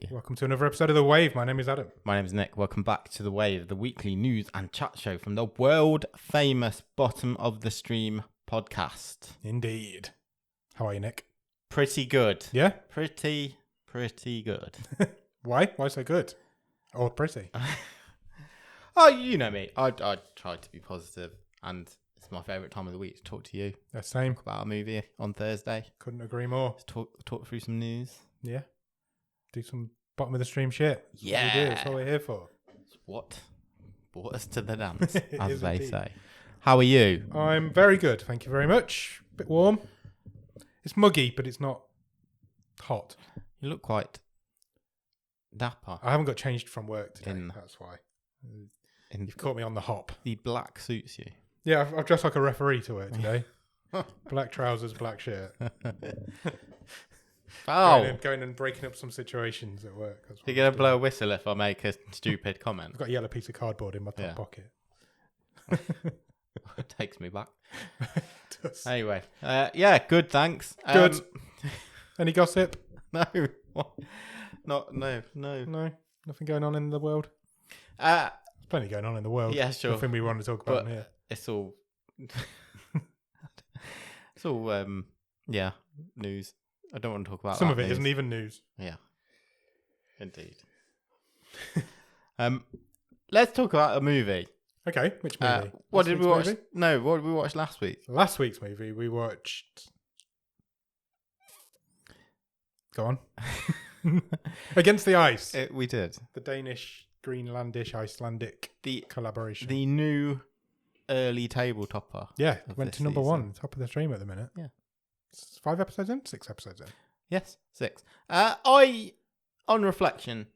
Welcome to another episode of The Wave. My name is Adam. My name is Nick. Welcome back to The Wave, the weekly news and chat show from the world famous Bottom of the Stream podcast. Indeed. How are you, Nick? Pretty good. Yeah? Pretty good. Why? Why so good? Or pretty? Oh, you know me. I try to be positive, and it's my favourite time of the week to talk to you. The same. Talk about a movie on Thursday. Couldn't agree more. Just talk through some news. Yeah. Do some bottom of the stream shit. That's what we're here for. What brought us to the dance, as they indeed. say. How are you? I'm very good. Thank you very much. Bit warm. It's muggy, but it's not hot. You look quite dapper. I haven't got changed from work today. That's why. You've caught me on the hop. The black suits you. Yeah, I've dressed like a referee to work today. Black trousers, black shirt. Going and breaking up some situations at work. You're going to blow a whistle if I make a stupid comment. I've got a yellow piece of cardboard in my top pocket. It takes me back. It does. Anyway, good, thanks. Good. Any gossip? No. No. Nothing going on in the world? There's plenty going on in the world. Yeah, sure. Nothing we want to talk about here. It's all... news. I don't want to talk about some of it news. isn't even news. Yeah, indeed. Let's talk about a movie. Okay, which movie? What did we watch? Movie? No, what did we watch last week? Last week's movie, we watched... Go on. Against the Ice. We did. The Danish, Greenlandish, Icelandic collaboration. The new early table topper. Yeah, went to number one, top of the stream at the minute. Yeah. 5 episodes in? 6 episodes in? Yes, 6. On reflection,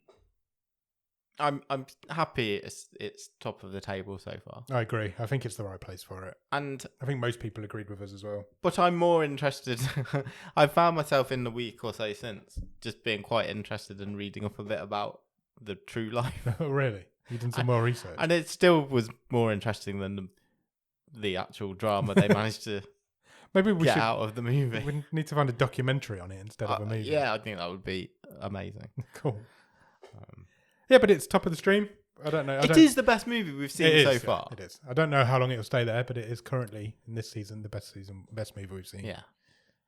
I'm happy it's top of the table so far. I agree. I think it's the right place for it. And I think most people agreed with us as well. But I'm more interested. I found myself in the week or so since just being quite interested in reading up a bit about the true life. Oh, really? You've done some more research? And it still was more interesting than the actual drama they managed to Maybe we get should, out of the movie. We need to find a documentary on it instead of a movie. Yeah, I think that would be amazing. Cool. Yeah, but it's top of the stream. I don't know. It is the best movie we've seen so far. It is. I don't know how long it'll stay there, but it is currently, in this season, the best movie we've seen. Yeah.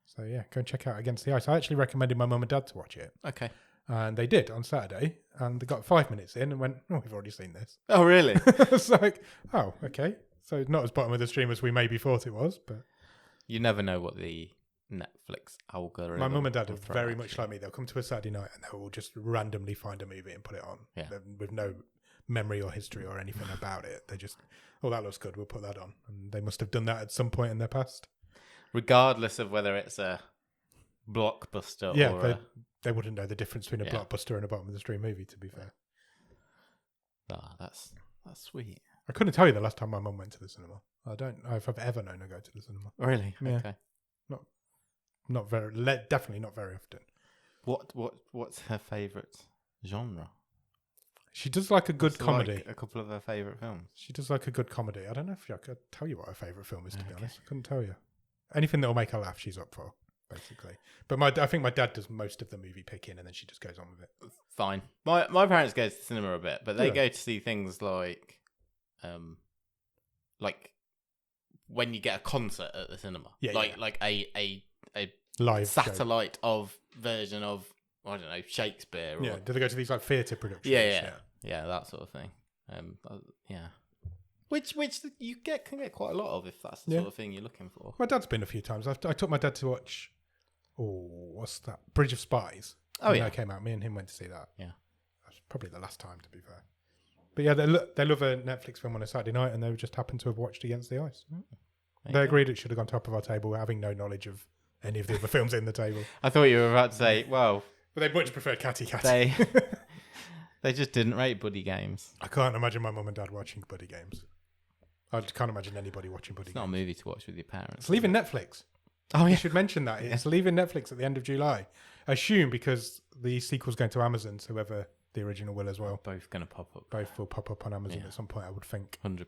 So yeah, go and check out Against the Ice. I actually recommended my mum and dad to watch it. Okay. And they did on Saturday, and they got 5 minutes in and went, "Oh, we've already seen this." Oh, really? It's like, oh, okay. So not as bottom of the stream as we maybe thought it was, but you never know what the Netflix algorithm. My mum and dad are very much like me. They'll come to a Saturday night and they will just randomly find a movie and put it on. Yeah. With no memory or history or anything about it. They just, oh, that looks good, we'll put that on. And they must have done that at some point in their past. Regardless of whether it's a blockbuster or they wouldn't know the difference between a blockbuster and a bottom of the stream movie, to be fair. That's sweet. I couldn't tell you the last time my mum went to the cinema. I don't know if I've ever known her go to the cinema. Really? Yeah. Okay. Not very, definitely not very often. What's her favourite genre? She does like a good comedy. Like a couple of her favourite films. She does like a good comedy. I don't know if I could tell you what her favourite film is, to be honest. I couldn't tell you. Anything that will make her laugh, she's up for, basically. But I think my dad does most of the movie picking, and then she just goes on with it. Fine. My parents go to the cinema a bit, but they go to see things like when you get a concert at the cinema. Like a live satellite version of, I don't know, Shakespeare. Yeah, do they go to these like theatre productions? Yeah, that sort of thing. Which you can get quite a lot of if that's the sort of thing you're looking for. My dad's been a few times. I took my dad to watch, what's that? Bridge of Spies. Oh, yeah. That came out. Me and him went to see that. Yeah. That's probably the last time, to be fair. But yeah, they love a Netflix film on a Saturday night, and they just happened to have watched Against the Ice. They agreed it should have gone top of our table, having no knowledge of any of the other films in the table. I thought you were about to say, well... But they much prefer Catty Catty. They just didn't rate Buddy Games. I can't imagine my mum and dad watching Buddy Games. I can't imagine anybody watching Buddy Games. It's not a movie to watch with your parents. It's leaving Netflix. Oh, yeah. You should mention that. It's leaving Netflix at the end of July. I assume because the sequel's going to Amazon, so whoever the original will as well. Both going to pop up. Both will pop up on Amazon at some point, I would think. 100%.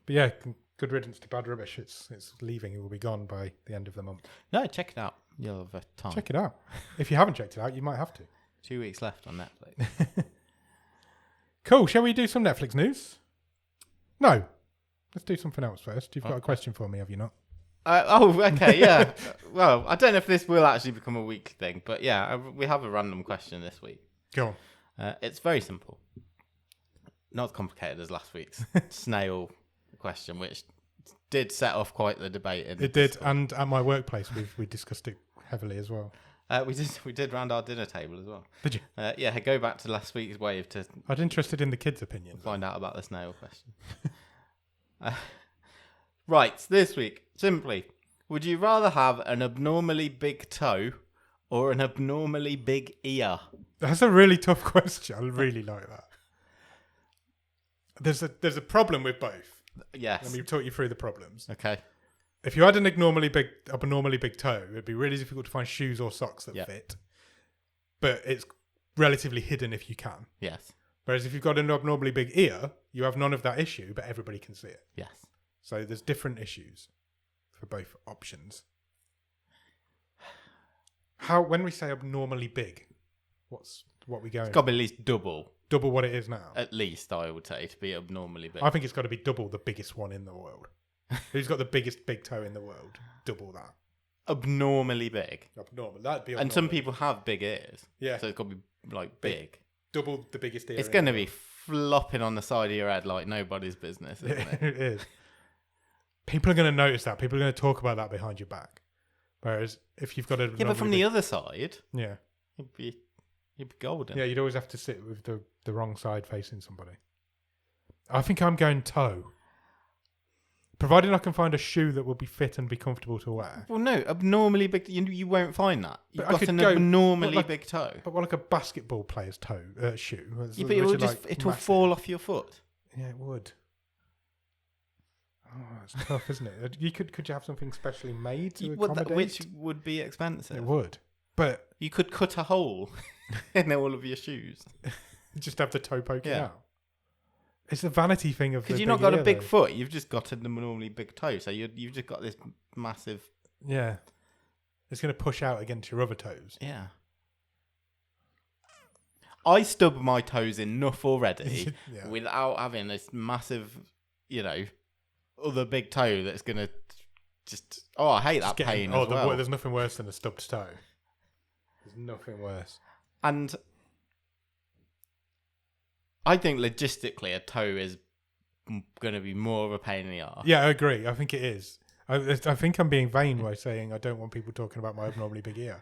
But yeah, good riddance to bad rubbish. It's leaving. It will be gone by the end of the month. No, check it out. You'll have time. Check it out. If you haven't checked it out, you might have to. 2 weeks left on Netflix. Cool. Shall we do some Netflix news? No. Let's do something else first. You've got a question for me, have you not? Okay, yeah. Well, I don't know if this will actually become a weekly thing, but yeah, we have a random question this week. Go on. It's very simple. Not as complicated as last week's snail question, which did set off quite the debate. It did, and at my workplace, we discussed it heavily as well. We did round our dinner table as well. Did you? Yeah, go back to last week's wave to... I was interested in the kids' opinion. Find out about the snail question. Right, this week, simply, would you rather have an abnormally big toe or an abnormally big ear? That's a really tough question. I really like that. There's a problem with both. Yes. Let me talk you through the problems. Okay. If you had an abnormally big toe, it'd be really difficult to find shoes or socks that fit. But it's relatively hidden if you can. Yes. Whereas if you've got an abnormally big ear, you have none of that issue, but everybody can see it. Yes. So there's different issues for both options. When we say abnormally big, what we going? It's got to be at least double. Double what it is now. At least, I would say, to be abnormally big. I think it's got to be double the biggest one in the world. Who's got the biggest big toe in the world? Double that. Abnormally big. Abnormal. That'd be abnormal. And some people have big ears. Yeah. So it's got to be like big. Double the biggest ear. It's going to be flopping on the side of your head like nobody's business, isn't it? It is. People are going to notice that. People are going to talk about that behind your back. Whereas if you've got a... Yeah, but from the other side... Yeah. You'd be golden. Yeah, you'd always have to sit with the wrong side facing somebody. I think I'm going toe. Provided I can find a shoe that will be fit and be comfortable to wear. Well, no, abnormally big... You won't find that. You've But got an abnormally big toe. But like a basketball player's shoe. Yeah, but it'll fall off your foot. Yeah, it would. Oh, it's tough, isn't it? Could you have something specially made to accommodate? Which would be expensive. It would. But you could cut a hole in all of your shoes. Just have the toe poking out. It's a vanity thing of because you've not got a big foot. You've just got an abnormally big toe. So you've just got this massive. Yeah, it's going to push out against your other toes. Yeah. I stub my toes enough already without having this massive, other big toe that's going to just... Oh, I hate that pain as well. There's nothing worse than a stubbed toe. There's nothing worse. And I think logistically a toe is going to be more of a pain in the arse. Yeah, I agree. I think it is. I think I'm being vain by saying I don't want people talking about my abnormally big ear.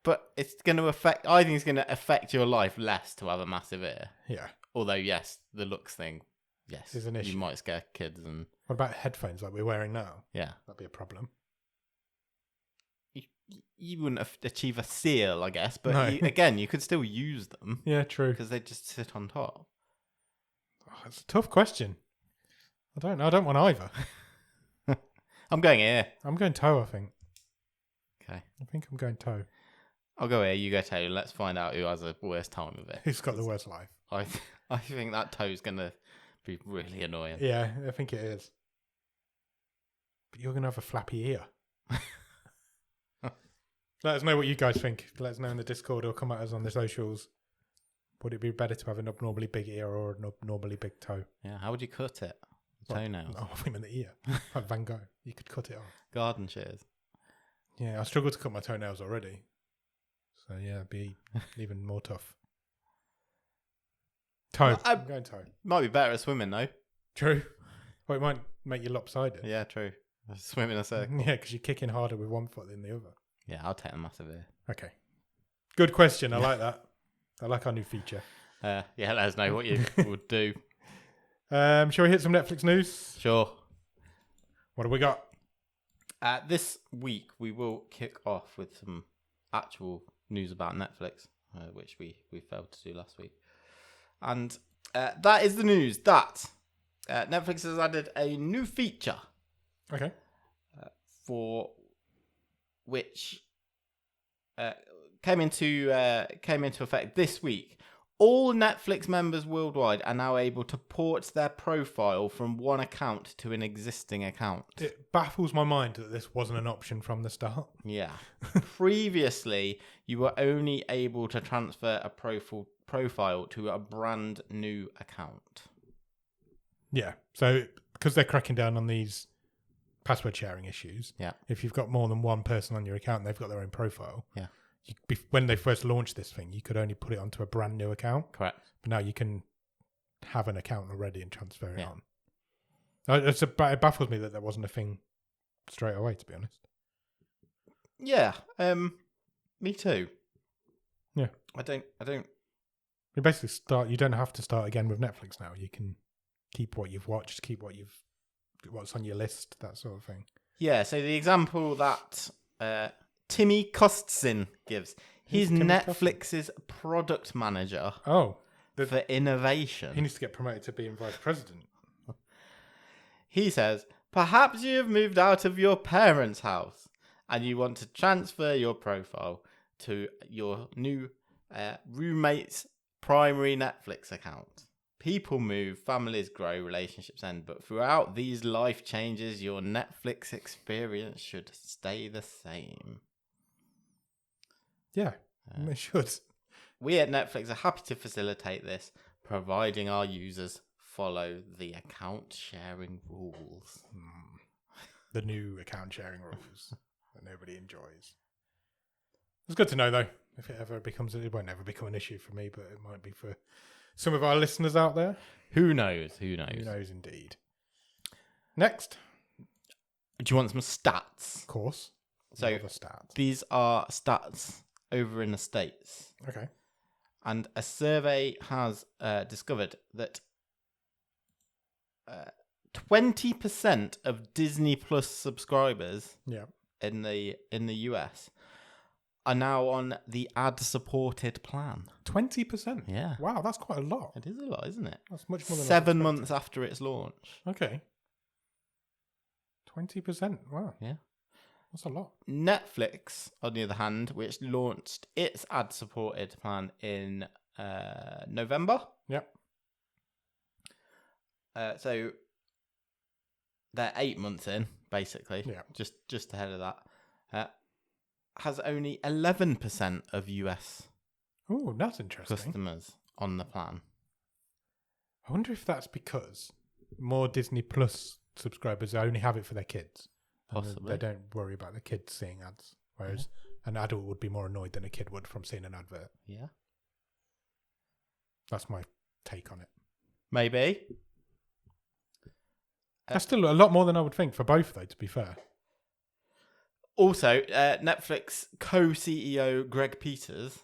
But it's going to affect... I think it's going to affect your life less to have a massive ear. Yeah. Although, yes, the looks thing... Yes, is an issue. You might scare kids. And what about headphones like we're wearing now? Yeah, that'd be a problem. You wouldn't achieve a seal, I guess, but no. Again, you could still use them. Yeah, true. Because they just sit on top. Oh, it's a tough question. I don't want either. I'm going ear. I'm going toe. I think. Okay. I think I'm going toe. I'll go ear. You go toe. Let's find out who has the worst time of it. Who's got the worst life? I think that toe's gonna be really annoying. Yeah, I think it is. But you're going to have a flappy ear. Let us know what you guys think. Let us know in the Discord or come at us on the socials. Would it be better to have an abnormally big ear or an abnormally big toe? Yeah, how would you cut it? Toenails. Oh, I meant the ear. Like Van Gogh. You could cut it off. Garden shears. Yeah, I struggle to cut my toenails already. So yeah, it'd be even more tough. Toe. I'm going toe. Might be better at swimming though. True. Well, it might make you lopsided. Yeah, true. Swim in a circle. Yeah, because you're kicking harder with one foot than the other. Yeah, I'll take a massive ear. Okay. Good question. I like that. I like our new feature. Yeah, let us know what you would do. Shall we hit some Netflix news? Sure. What have we got? This week we will kick off with some actual news about Netflix, which we failed to do last week. And that is the news that Netflix has added a new feature. Okay. For which came into effect this week. All Netflix members worldwide are now able to port their profile from one account to an existing account. It baffles my mind that this wasn't an option from the start. Yeah. Previously, you were only able to transfer a profile to a brand new account. Yeah. So because they're cracking down on these password sharing issues, Yeah. if you've got more than one person on your account and they've got their own profile, Yeah. When they first launched this thing, you could only put it onto a brand new account. Correct. But now you can have an account already and transfer it Yeah. on. It baffles me that there wasn't a thing straight away, to be honest. Yeah. Me too. Yeah. I don't. You basically you don't have to start again with Netflix now. You can keep what you've watched, keep what's on your list, that sort of thing. Yeah. So the example that Timmy Kostin gives, he's Timmy Netflix's product manager Oh, for innovation. he needs to get promoted to being vice president. He says, perhaps you have moved out of your parents' house and you want to transfer your profile to your new roommate's primary Netflix account. People move, families grow, relationships end, but throughout these life changes, your Netflix experience should stay the same. Yeah, it should. We at Netflix are happy to facilitate this, providing our users follow the account sharing rules. The new account sharing rules that nobody enjoys. It's good to know, though. If it ever becomes, it won't ever become an issue for me, but it might be for some of our listeners out there. Who knows? Who knows? Who knows, indeed. Next. Do you want some stats? Of course. So Other stats. these are stats over in the States. Okay. And a survey has discovered that 20% of Disney Plus subscribers Yeah. in the US are now on the ad-supported plan. 20%? Yeah. Wow, that's quite a lot. It is a lot, isn't it? That's much more than 7 I months after its launch. expected. Okay. 20%. Wow. Yeah. That's a lot. Netflix, on the other hand, which launched its ad-supported plan in November. Yep. So they're 8 months in, basically. Yeah. Just ahead of that. Has only 11% of US Oh, that's interesting. customers on the plan. I wonder if that's because more Disney Plus subscribers only have it for their kids. And Possibly. They don't worry about the kids seeing ads. Whereas an adult would be more annoyed than a kid would from seeing an advert. Yeah. That's my take on it. Maybe. That's still a lot more than I would think for both, though, to be fair. Also, Netflix co-CEO Greg Peters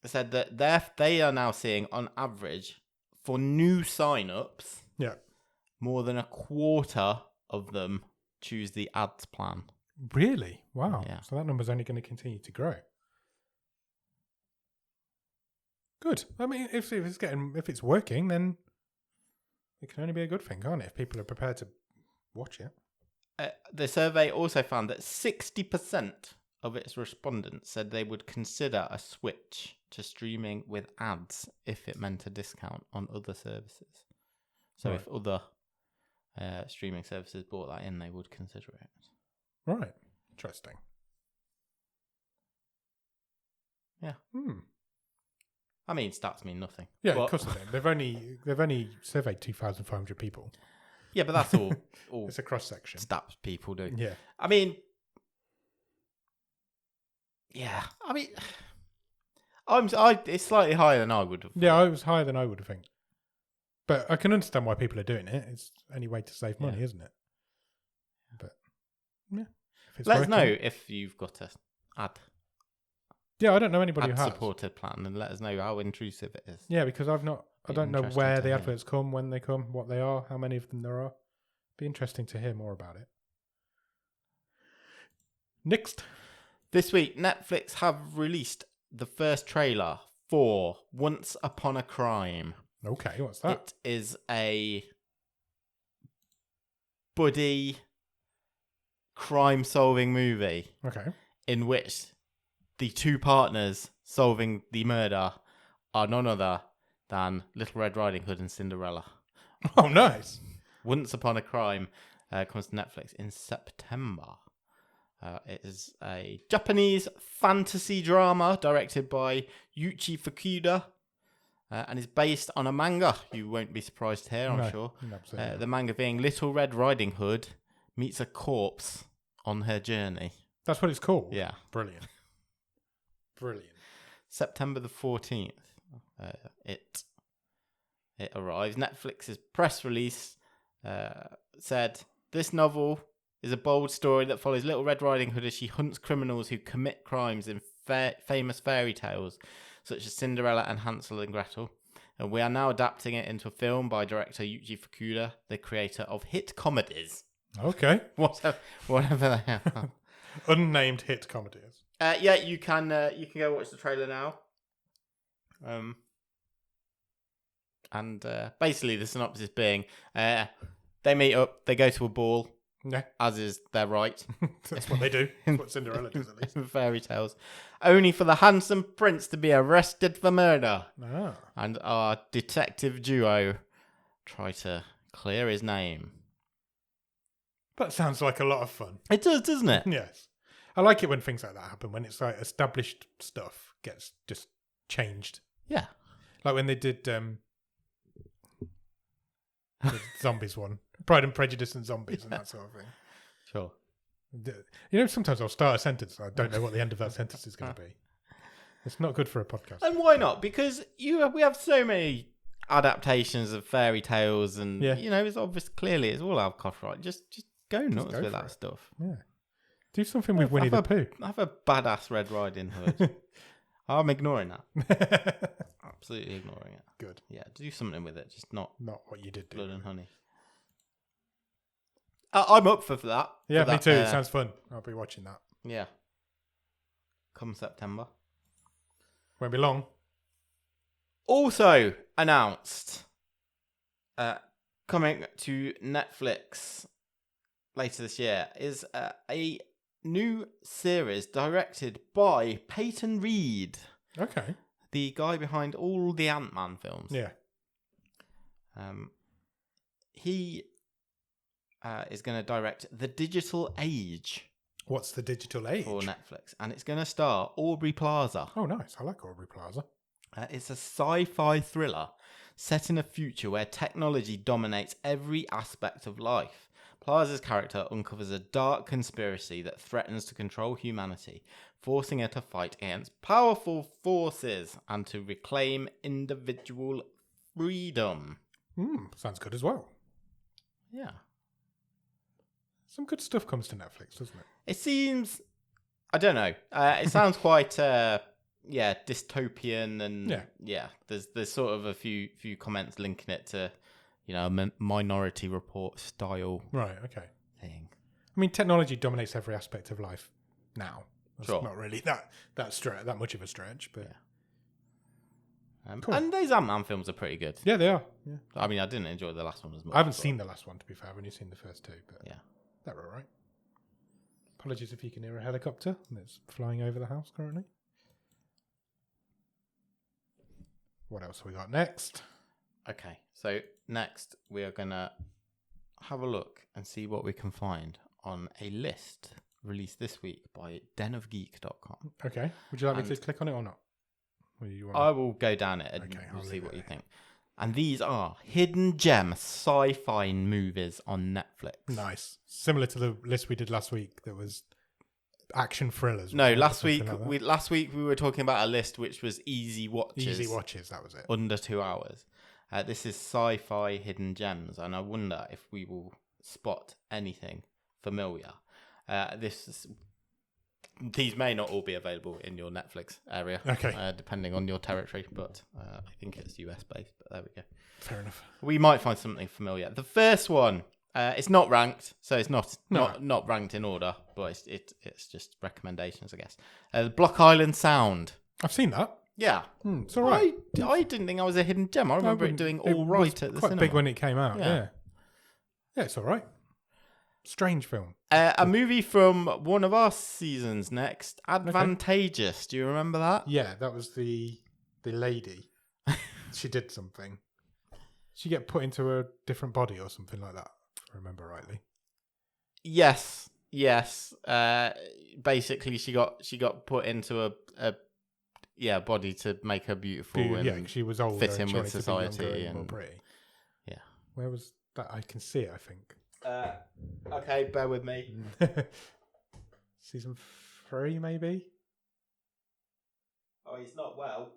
said that they are now seeing, on average, for new sign-ups, Yeah. more than a quarter of them choose the ads plan. Really? Wow. Yeah. So that number's only going to continue to grow. Good. I mean, if it's working, then it can only be a good thing, can't it? If people are prepared to watch it. The survey also found that 60% of its respondents said they would consider a switch to streaming with ads if it meant a discount on other services. So Right. if other streaming services brought that in, they would consider it. Right. Interesting. Yeah. I mean, stats mean nothing. Yeah, But- of course they don't. They've only surveyed 2,500 people. Yeah, but that's all It's a cross section. stats people do. Yeah. I mean, yeah. I mean, it's slightly higher than I would have. Yeah, it was higher than I would have think. But I can understand why people are doing it. It's any way to save money, isn't it? But yeah, if it's Let us working- know if you've got a Yeah, I don't know anybody who has. supported plan, and let us know how intrusive it is. Yeah, because I don't know Interesting where to the hear. adverts come, when they come, what they are, how many of them there are. Be interesting to hear more about it. Next. This week, Netflix have released the first trailer for Once Upon a Crime. Okay, what's that? It is a buddy crime-solving movie Okay. in which the two partners solving the murder are none other than Little Red Riding Hood and Cinderella. Oh, nice. Once Upon a Crime comes to Netflix in September. It is a Japanese fantasy drama directed by Yuichi Fukuda and is based on a manga. You won't be surprised here, I'm sure. Absolutely. The manga being Little Red Riding Hood meets a corpse on her journey. That's what it's called? Yeah. Brilliant. September the 14th. It arrives. Netflix's press release said, this novel is a bold story that follows Little Red Riding Hood as she hunts criminals who commit crimes in famous fairy tales, such as Cinderella and Hansel and Gretel. And we are now adapting it into a film by director Yuichi Fukuda, the creator of hit comedies. Okay. Whatever they are. Unnamed hit comedies. Yeah, you can go watch the trailer now. And basically the synopsis being, they meet up, they go to a ball, as is their right. That's what they do. That's what Cinderella does, at least. Fairy tales. Only for the handsome prince to be arrested for murder. Ah. And our detective duo try to clear his name. That sounds like a lot of fun. It does, doesn't it? Yes. I like it when things like that happen, when it's like established stuff gets just changed. Yeah. Like when they did the zombies one. Pride and Prejudice and Zombies and that sort of thing. Sure. You know, sometimes I'll start a sentence and I don't know what the end of that sentence is going to be. It's not good for a podcast. And why not? Because we have so many adaptations of fairy tales and, you know, it's obvious, clearly it's all our copyright. Just go nuts with that stuff. Yeah. Do something with Winnie the Pooh. Have a badass Red Riding Hood. I'm ignoring that. Absolutely ignoring it. Good. Yeah, do something with it. Just not what you did do. Blood and Honey. I'm up for that. Yeah, me too. It sounds fun. I'll be watching that. Yeah. Come September. Won't be long. Also announced, coming to Netflix later this year, is a new series directed by Peyton Reed. Okay. The guy behind all the Ant-Man films. Yeah. He is going to direct The Digital Age. What's The Digital Age? For Netflix. And it's going to star Aubrey Plaza. Oh, nice. I like Aubrey Plaza. It's a sci-fi thriller set in a future where technology dominates every aspect of life. Plaza's character uncovers a dark conspiracy that threatens to control humanity, forcing her to fight against powerful forces and to reclaim individual freedom. Sounds good as well. Yeah. Some good stuff comes to Netflix, doesn't it? It seems, I don't know. It sounds quite, dystopian and There's sort of a few comments linking it to, you know, a Minority Report style. Right. Okay. Thing. I mean, technology dominates every aspect of life now. That's sure. Not really that much of a stretch, but. Yeah. Cool. And those Ant-Man films are pretty good. Yeah, they are. Yeah. I mean, I didn't enjoy the last one as much. I haven't seen the last one, to be fair. I've only seen the first two, but yeah, they're all right. Apologies if you can hear a helicopter that's flying over the house currently. What else have we got next? Okay, so next we are going to have a look and see what we can find on a list released this week by denofgeek.com. Okay. Would you like me to click on it or not? I will go down it and we'll see what you think. And these are hidden gem sci-fi movies on Netflix. Nice. Similar to the list we did last week that was action thrillers. No, last week we were talking about a list which was easy watches. Easy watches, that was it. Under 2 hours. This is sci-fi hidden gems, and I wonder if we will spot anything familiar. These may not all be available in your Netflix area, depending on your territory, but I think it's US based, but there we go. Fair enough. We might find something familiar. The first one, it's not ranked, so it's not ranked in order, but it's just recommendations, I guess. Block Island Sound. I've seen that. Yeah. It's all right. I didn't think I was a hidden gem. I remember it doing all right at the cinema. Quite big when it came out, yeah. Yeah, it's all right. Strange film. A movie from one of our seasons next, Advantageous. Okay. Do you remember that? Yeah, that was the lady. she did something. She get put into a different body or something like that, if I remember rightly. Yes. Basically, she got put into a body to make her beautiful. And she was older. fit in and with she wanted to be society younger and more and- pretty. Yeah. Where was that? I can see it, I think. Okay, bear with me. Season 3, maybe? Oh, he's not well.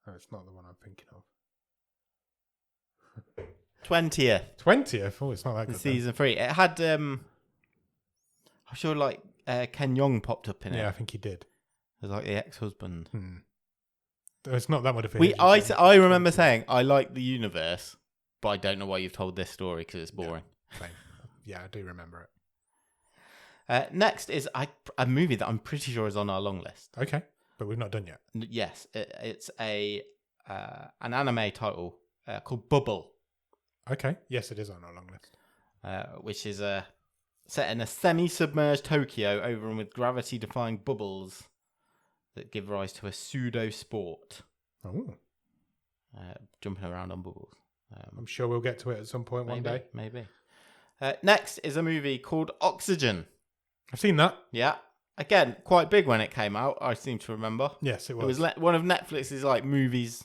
No, it's not the one I'm thinking of. 20th 20th? Oh, it's not that in good. season 3. It had I'm sure like Ken Jeong popped up in then. it. Yeah, I think he did. It was like the ex-husband. It's not that much of a I remember saying I like the universe, but I don't know why you've told this story because it's boring. Same. Yeah, I do remember it. Next is a movie that I'm pretty sure is on our long list. Okay, but we've not done yet. Yes, it's an anime title called Bubble, Okay, yes, it is on our long list. which is set in a semi-submerged Tokyo overrun with gravity-defying bubbles that give rise to a pseudo-sport. Oh, Jumping around on bubbles. I'm sure we'll get to it at some point one day. Maybe. Next is a movie called Oxygen. I've seen that. Yeah. Again, quite big when it came out, I seem to remember. Yes, it It was. was one of Netflix's like movies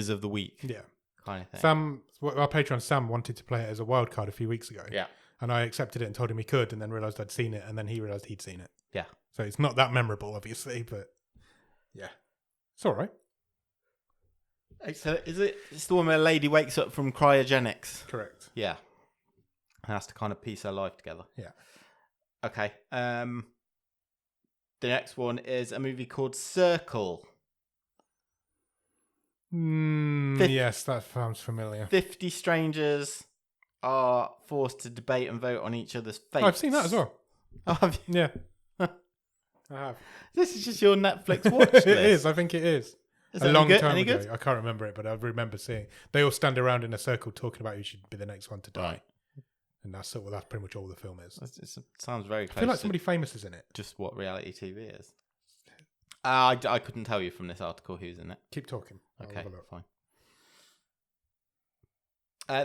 of the week Yeah. kind of thing. Sam, our patron Sam wanted to play it as a wild card a few weeks ago. Yeah. And I accepted it and told him he could, and then realised I'd seen it, and then he realised he'd seen it. Yeah. So it's not that memorable, obviously, but yeah. It's all right. So it's the one where a lady wakes up from cryogenics. Correct. Yeah. And has to kind of piece her life together. Yeah. Okay. The next one is a movie called Circle. Yes, that sounds familiar. 50 strangers are forced to debate and vote on each other's fates. Oh, I've seen that as well. Oh, have you? Yeah. I have. This is just your Netflix watch list. It is. I think it is. Is A it long any time ago. good? I can't remember it, but I remember seeing. They all stand around in a circle talking about who should be the next one to die. Right. And that's pretty much all the film is. It sounds very close I feel like to somebody famous is in it. just what reality TV is. I couldn't tell you from this article who's in it. Keep talking. I'll Okay, have a look. fine.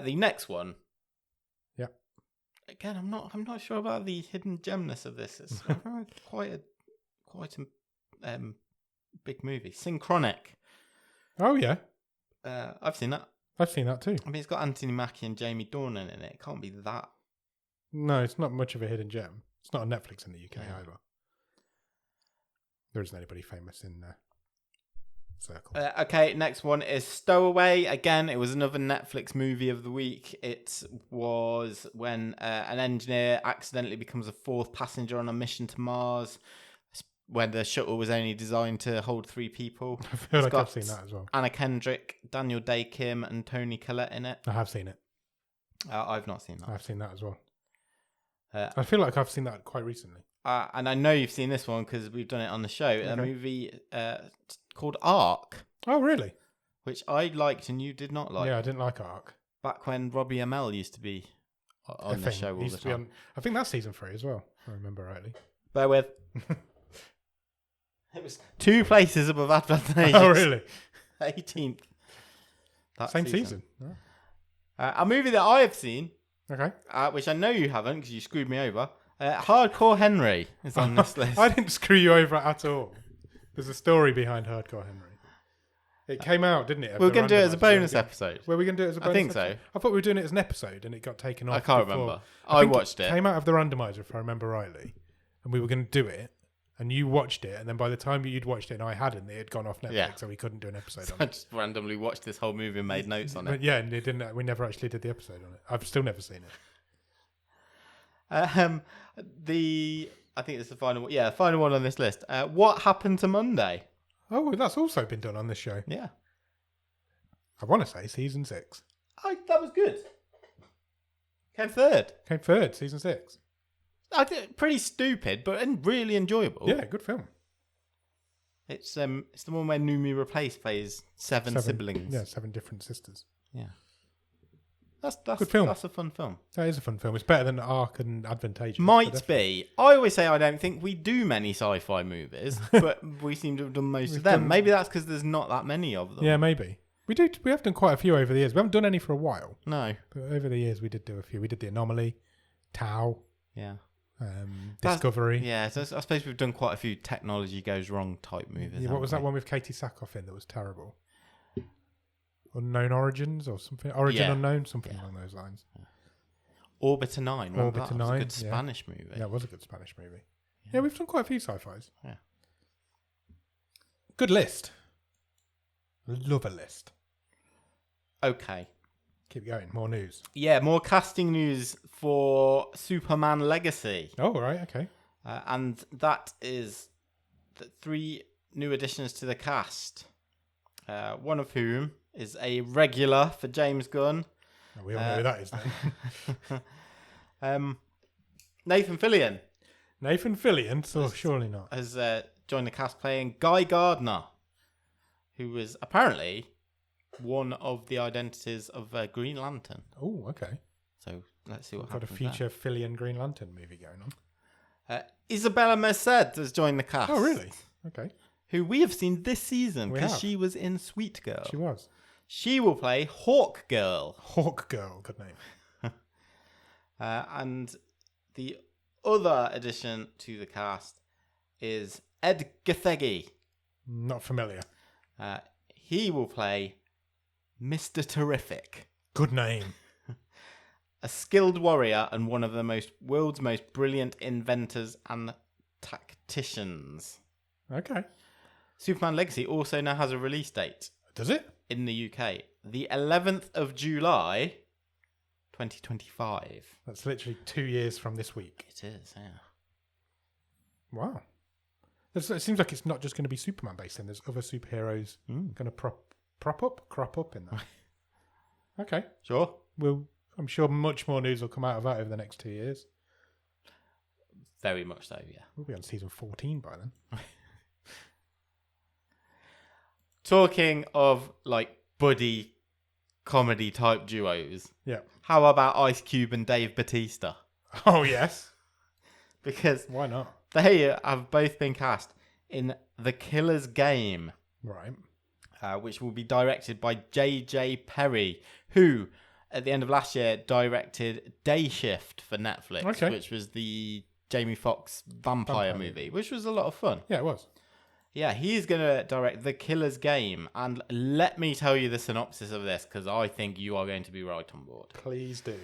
The next one. Yeah. Again, I'm not sure about the hidden gemness of this. It's quite a big movie. Synchronic. Oh, yeah. I've seen that. I've seen that too. I mean, it's got Anthony Mackie and Jamie Dornan in it. It can't be that. No, it's not much of a hidden gem. It's not on Netflix in the UK Yeah. either. There isn't anybody famous in Circle. Okay, next one is Stowaway. Again, it was another Netflix movie of the week. It was when an engineer accidentally becomes a fourth passenger on a mission to Mars, when the shuttle was only designed to hold 3 people. I feel like got I've seen that as well. Anna Kendrick, Daniel Day-Kim, and Toni Collette in it. I have seen it. I've not seen that. I've seen that as well. Uh, I feel like I've seen that quite recently. And I know you've seen this one because we've done it on the show. A Okay. movie called Ark, Oh, really? which I liked and you did not like. Yeah, I didn't like Ark. Back when Robbie Amell used to be on the thing. show all Used the to be time. I think that's season 3 as well, if I remember rightly. Bear with. It was 2 places above Advantageous. Oh, really? 18th. That Same season. Oh. A movie that I have seen, Okay. which I know you haven't because you screwed me over. Hardcore Henry is on this list. I didn't screw you over at all. There's a story behind Hardcore Henry. It came out, didn't it? We were going to do it as a bonus episode. episode. Were we going to do it as a bonus I think episode? so. I thought we were doing it as an episode and it got taken off. I can't before. remember. I think watched it. Came out of the randomizer, if I remember rightly. And we were going to do it. And you watched it. And then by the time you'd watched it and I hadn't, it had gone off Netflix. Yeah. So we couldn't do an episode So on I it. just randomly watched this whole movie and made notes on it. But yeah, and it didn't. We never actually did the episode on it. I've still never seen it. I think it's the final one. Yeah, final one on this list. What happened to Monday? Oh, that's also been done on this show. Yeah. I want to say season 6. That was good. Came third. Came third, season 6. I did pretty stupid, but really enjoyable. Yeah, good film. It's the one where Noomi Rapace plays seven siblings. Yeah, 7 different sisters. Yeah. That's Good film. That's a fun film. That is a fun film. It's better than Ark and Advantageous. Might be. I always say I don't think we do many sci-fi movies, but we seem to have done most of them. done- Maybe that's because there's not that many of them. Yeah, maybe. We have done quite a few over the years. We haven't done any for a while. No. But over the years, we did do a few. We did The Anomaly, Tau, Yeah. Discovery. Yeah, so I suppose we've done quite a few technology goes wrong type movies. Yeah, what was that one with Katie Sackhoff in that was terrible? Unknown Origins or something? Origin Unknown? Something along those lines. Yeah. Orbiter 9. Orbiter 9. That was a good yeah. Spanish movie. Yeah, it was a good Spanish movie. Yeah, we've done quite a few sci-fis. Yeah. Good list. Love a list. Okay. Keep going. More news. Yeah, more casting news for Superman Legacy. Oh, right. Okay. And that is the 3 new additions to the cast. One of whom is a regular for James Gunn. Oh, we all know who that is then. Nathan Fillion. Nathan Fillion? Surely not. Has joined the cast playing Guy Gardner, who was apparently one of the identities of Green Lantern. Oh, okay. So let's see what Got happens. A future Fillion Green Lantern movie going on. Isabella Merced has joined the cast. Oh, really? Okay. Who we have seen this season We because have. she was in Sweet Girl. She was. She will play Hawk Girl. Hawk Girl, good name. And the other addition to the cast is Ed Gathegi. Not familiar. He will play Mr. Terrific. Good name. A skilled warrior and one of the world's most brilliant inventors and tacticians. Okay. Superman Legacy also now has a release date. Does it? In the UK. The 11th of July, 2025. That's literally 2 years from this week. It is, yeah. Wow. It seems like it's not just going to be Superman based then. There's other superheroes going to crop up in that. Okay. Sure. I'm sure much more news will come out of that over the next 2 years. Very much so, yeah. We'll be on season 14 by then. Talking of like buddy comedy type duos. Yeah. How about Ice Cube and Dave Bautista? Oh, yes. Because why not? They have both been cast in The Killer's Game. Right. Which will be directed by J.J. Perry, who at the end of last year directed Day Shift for Netflix, which was the Jamie Foxx vampire movie, which was a lot of fun. Yeah, it was. Yeah, he's going to direct The Killer's Game. And let me tell you the synopsis of this, because I think you are going to be right on board. Please do.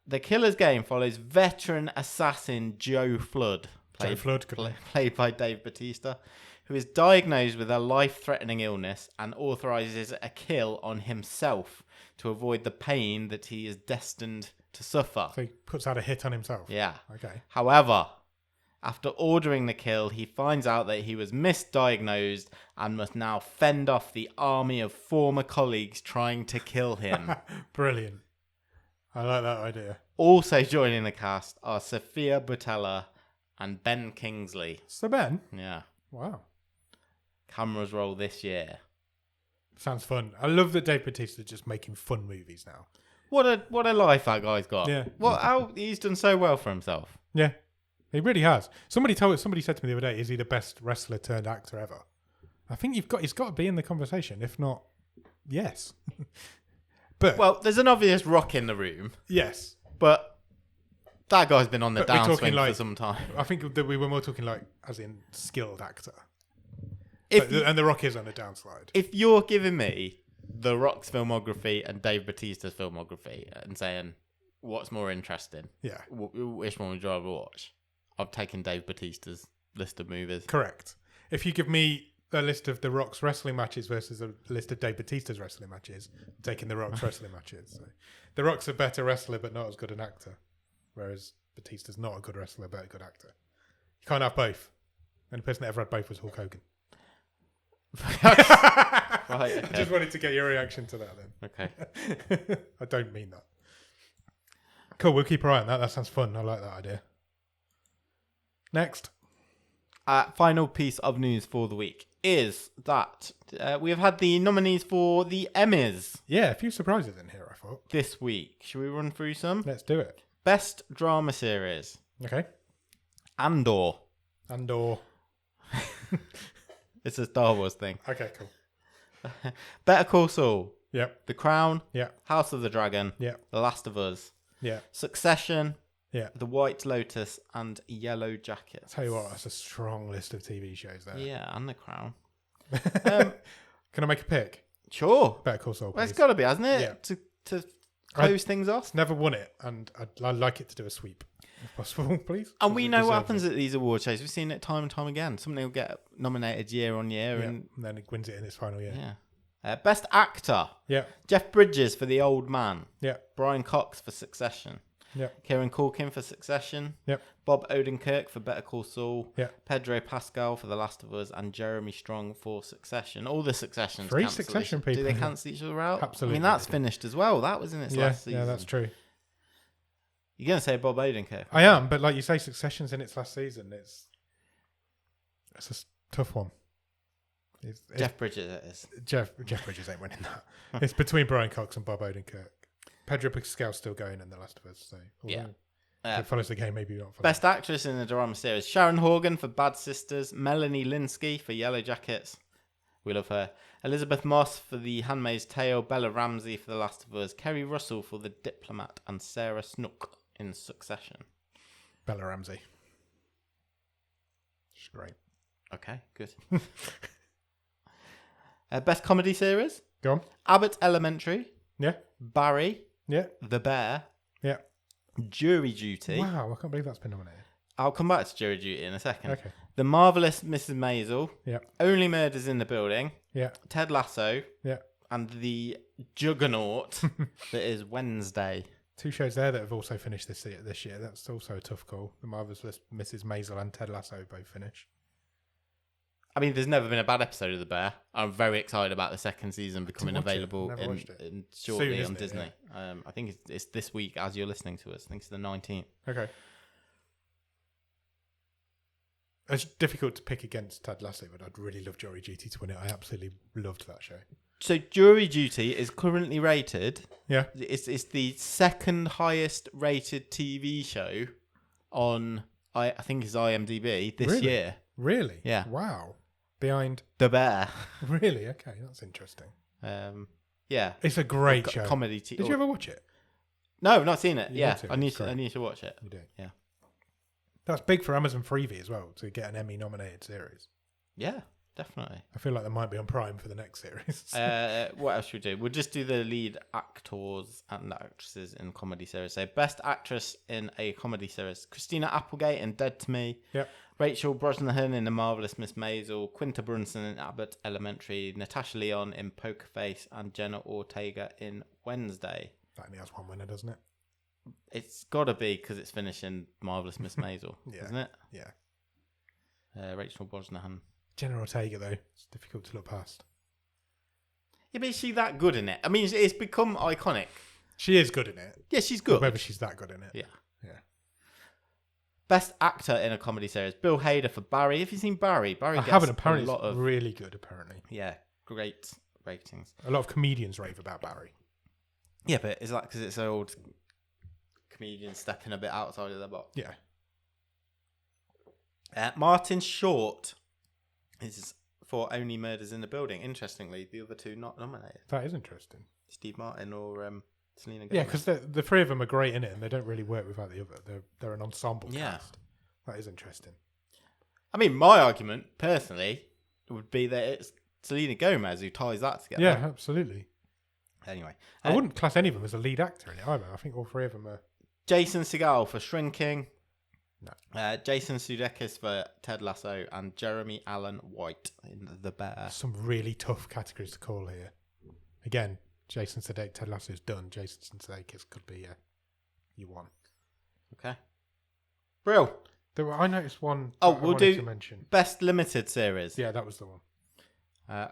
The Killer's Game follows veteran assassin Joe Flood, played by Dave Bautista, who is diagnosed with a life-threatening illness and authorizes a kill on himself to avoid the pain that he is destined to suffer. So he puts out a hit on himself? Yeah. Okay. However, after ordering the kill, he finds out that he was misdiagnosed and must now fend off the army of former colleagues trying to kill him. Brilliant. I like that idea. Also joining the cast are Sophia Boutella and Ben Kingsley. So Ben? Yeah. Wow. Cameras roll this year. Sounds fun. I love that Dave Bautista's just making fun movies now. What a life that guy's got. Yeah. How he's done so well for himself. Yeah. He really has. Somebody said to me the other day, is he the best wrestler turned actor ever? I think he's got to be in the conversation. If not, yes. Well, there's an obvious rock in the room. Yes. But that guy's been on the downswing for some time. I think that we were more talking like as in skilled actor. And The Rock is on a downslide. If you're giving me The Rock's filmography and Dave Bautista's filmography and saying what's more interesting, yeah, which one would you rather watch? I've taken Dave Bautista's list of movies. Correct. If you give me a list of The Rock's wrestling matches versus a list of Dave Bautista's wrestling matches, I'm taking The Rock's wrestling matches. So, The Rock's a better wrestler, but not as good an actor, whereas Bautista's not a good wrestler, but a good actor. You can't have both. The only person that ever had both was Hulk Hogan. Right. Okay. I just wanted to get your reaction to that then. Okay. I don't mean that. Cool, we'll keep our eye on that. That sounds fun. I like that idea. Next. Final piece of news for the week is that we have had the nominees for the Emmys. Yeah, a few surprises in here, I thought. This week. Should we run through some? Let's do it. Best Drama Series. Okay. Andor. Andor. It's a Star Wars thing. Okay, cool. Better Call Saul. Yep. The Crown. Yeah. House of the Dragon. Yeah. The Last of Us. Yeah. Succession. Yeah. The White Lotus and Yellow Jackets. Tell you what, that's a strong list of TV shows there. Yeah, and The Crown. Can I make a pick? Sure. Better Call Saul, Well, please. it's got to be, hasn't it? Yeah. To close things off. It's never won it, and I'd like it to do a sweep, if possible, please. And we know what happens it. at these award shows. We've seen it time and time again. Somebody will get nominated year on year. Yeah. And then it wins it in its final year. yeah. Best Actor. Yeah. Jeff Bridges for The Old Man. Yeah. Brian Cox for Succession. Yeah. Kieran Culkin for Succession. Yep. Bob Odenkirk for Better Call Saul. Yeah. Pedro Pascal for The Last of Us. And Jeremy Strong for Succession. All the Successions. Three cancel Succession Do they people. cancel each other out? Absolutely. I mean, that's finished as well. That was in its last season. Yeah, that's true. You're going to say Bob Odenkirk? I am, but like you say, Succession's in its last season. It's a tough one. It's Jeff Bridges it is. Jeff Bridges ain't winning that. It's between Brian Cox and Bob Odenkirk. Pedro Pascal's still going in The Last of Us, so Yeah. if it follows the game, maybe not. Best Actress in a Drama Series. Sharon Horgan for Bad Sisters. Melanie Linsky for Yellow Jackets. We love her. Elizabeth Moss for The Handmaid's Tale. Bella Ramsey for The Last of Us. Kerry Russell for The Diplomat. And Sarah Snook in Succession. Bella Ramsey. She's great. Okay, good. Best Comedy Series. Go on. Abbott Elementary. Yeah. Barry. Yeah. The Bear. Yeah. Jury Duty. Wow, I can't believe that's been nominated. I'll come back to Jury Duty in a second. Okay. The Marvelous Mrs. Maisel. Yeah. Only Murders in the Building. Yeah. Ted Lasso. Yeah. And the Juggernaut that is Wednesday. Two shows there that have also finished this year. That's also a tough call. The Marvelous Mrs. Maisel and Ted Lasso both finish. I mean, there's never been a bad episode of The Bear. I'm very excited about the second season becoming available shortly Soon, on isn't it? Disney. Yeah. I think it's this week as you're listening to us. I think it's the 19th. Okay. It's difficult to pick against Ted Lasso, but I'd really love Jury Duty to win it. I absolutely loved that show. So Jury Duty is currently rated. Yeah. It's the second highest rated TV show on I think it's IMDb this Really? year. Really? Yeah. Wow. Behind. The Bear. Really? Okay, that's interesting. Yeah. It's a great show. Comedy. Did you ever watch it? No, I've not seen it. You Yeah, need to. I need It's to. I great. need to watch it. You do. Yeah. That's big for Amazon Freevee as well to get an Emmy nominated series. Yeah, definitely. I feel like they might be on Prime for the next series. What else should we do? We'll just do the lead actors and actresses in comedy series. So, best actress in a comedy series: Christina Applegate in Dead to Me. Yep. Rachel Brosnahan in The Marvelous Miss Maisel. Quinta Brunson in Abbott Elementary. Natasha Lyonne in Poker Face, and Jenna Ortega in Wednesday. That only has one winner, doesn't it? It's got to be because it's finishing Marvelous Miss Maisel, Yeah. isn't it? Yeah. Rachel Brosnahan. Jenna Ortega, though, it's difficult to look past. Yeah, but is she that good in it? I mean, it's become iconic. She is good in it. Yeah, she's But good. whether she's that good in it. Yeah. Yeah. Best actor in a comedy series: Bill Hader for Barry. Have you seen Barry? Barry I gets haven't. Apparently, a lot it's of really good, apparently. great ratings. A lot of comedians rave about Barry. Yeah, but is that because it's old comedians stepping a bit outside of their box? Yeah. Martin Short is for Only Murders in the Building. Interestingly, the other two not nominated: That is interesting. Steve Martin or Selena Gomez. Yeah, because the three of them are great in it, and they don't really work without the other. They're an ensemble cast. That is interesting. I mean, my argument personally would be that it's Selena Gomez who ties that together. Yeah, absolutely. Anyway, I wouldn't class any of them as a lead actor in it either. I think all three of them are. Jason Segel for Shrinking. No. Jason Sudeikis for Ted Lasso, and Jeremy Allen White in The Bear. Some really tough categories to call here. Again, Jason Sudeikis, Ted Lasso's done. Jason Sudeikis could be you won. Okay. Brill. I noticed one. Oh, I we'll wanted do to mention. Best Limited Series. Yeah, that was the one.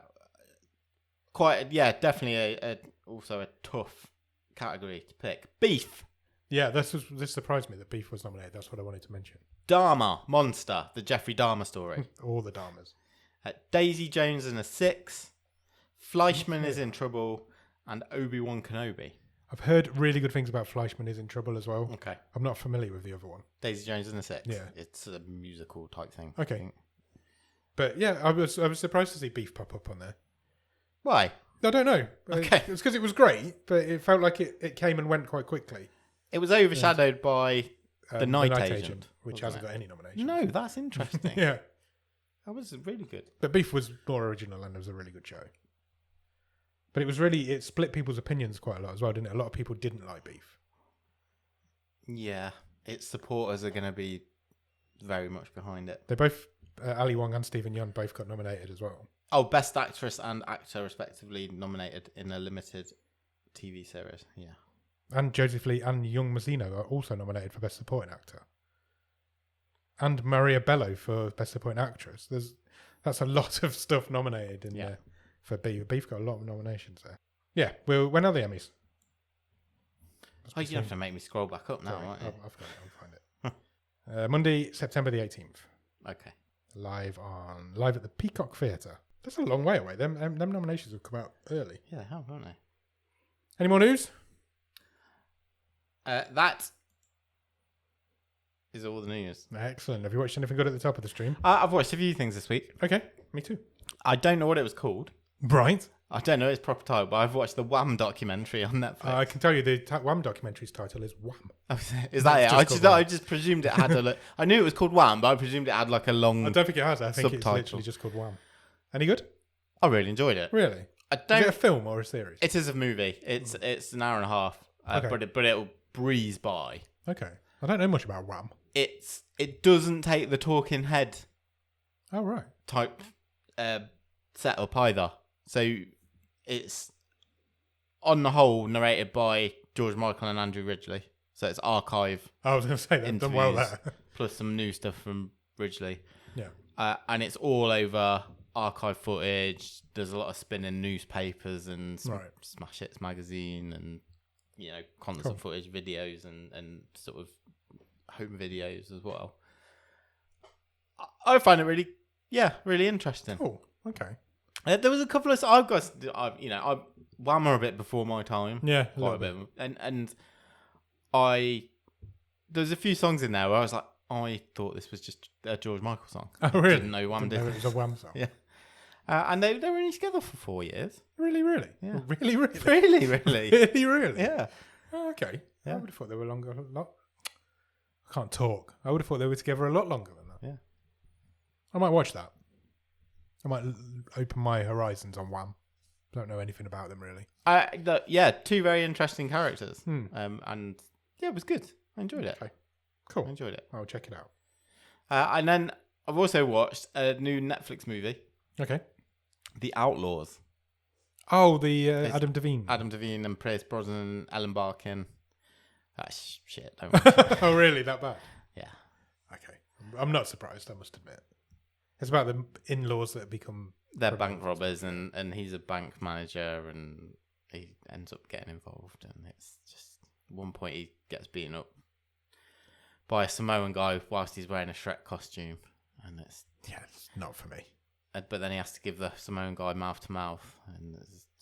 Definitely also a tough category to pick. Beef. Yeah, this surprised me that Beef was nominated. That's what I wanted to mention. Dharma. Monster. The Jeffrey Dahmer story. All the Dharmas. Daisy Jones and a Six. Fleischman is in Trouble. And Obi-Wan Kenobi. I've heard really good things about Fleischman is in Trouble as well. Okay. I'm not familiar with the other one. Daisy Jones and the Six. Yeah. It's a musical type thing. I Okay. think. But yeah, I was surprised to see Beef pop up on there. Why? I don't know. Okay. It was because it was great, but it felt like it came and went quite quickly. It was overshadowed by The Night Agent, which wasn't hasn't got any nominations. No, that's interesting. Yeah. That was really good. But Beef was more original and it was a really good show. But it split people's opinions quite a lot as well, didn't it? A lot of people didn't like Beef. Yeah. Its supporters are going to be very much behind it. They both, Ali Wong and Stephen Yeun both got nominated as well. Oh, Best Actress and Actor, respectively, nominated in a limited TV series. Yeah. And Joseph Lee and Young Mazzino are also nominated for Best Supporting Actor. And Maria Bello for Best Supporting Actress. That's a lot of stuff nominated in there for Beef. Beef got a lot of nominations there. Yeah. Well, when are the Emmys? Oh, you have to make me scroll back up now, Sorry, aren't you? I've got it. I'll find it. Monday, September the 18th. Okay. Live at the Peacock Theatre. That's a long way away. Them nominations have come out early. Yeah, they have, haven't they? Any more news? That is all the news. Excellent. Have you watched anything good at the top of the stream? I've watched a few things this week. Okay, me too. I don't know what it was called. Right. I don't know its proper title, but I've watched the Wham documentary on Netflix. I can tell you the Wham documentary's title is Wham. Is that It's it? just called Wham. I just presumed it had a. I knew it was called Wham, but I presumed it had like a long. I don't think it has. I think it's Subtitle. literally just called Wham. Any good? I really enjoyed it. Really? I Is don't. it a film or a series? It is a movie. It's an hour and a half, Okay. but it'll breeze by. Okay. I don't know much about Wham. It doesn't take the talking head Oh, right. type setup either. So it's on the whole narrated by George Michael and Andrew Ridgeley. So it's archive I was going to say they've done well interviews there. plus some new stuff from Ridgeley. Yeah. And it's all over archive footage. There's a lot of spin in newspapers and Right. Smash Hits magazine and concert footage videos and sort of home videos as well. I find it really interesting. Oh, okay. There was a couple of I Wham are a bit before my time. Yeah, Quite a bit. And there's a few songs in there where I was like, I thought this was just a George Michael song. Oh, really? Didn't know Wham did. Didn't know it was a Wham song. Yeah. And they were only together for 4 years. Really, really? Yeah. Really, really? Really, really. Really, really? Yeah. Oh, okay. Yeah. I would have thought they were longer. I can't talk. I would have thought they were together a lot longer than that. Yeah. I might watch that. I might open my horizons on Wham. Don't know anything about them really. Two very interesting characters. And yeah, it was good. I enjoyed it. Okay. Cool. I enjoyed it. I'll check it out. And then I've also watched a new Netflix movie, Okay. The Outlaws. Oh, the Adam Devine. Adam Devine and Pierce Brosnan and Ellen Barkin. That's shit. Don't watch it. Oh, really? That bad? Yeah. Okay. I'm not surprised, I must admit. It's about the in-laws that become... They're bank robbers and he's a bank manager and he ends up getting involved and it's just at one point he gets beaten up by a Samoan guy whilst he's wearing a Shrek costume and it's not for me. but then he has to give the Samoan guy mouth to mouth and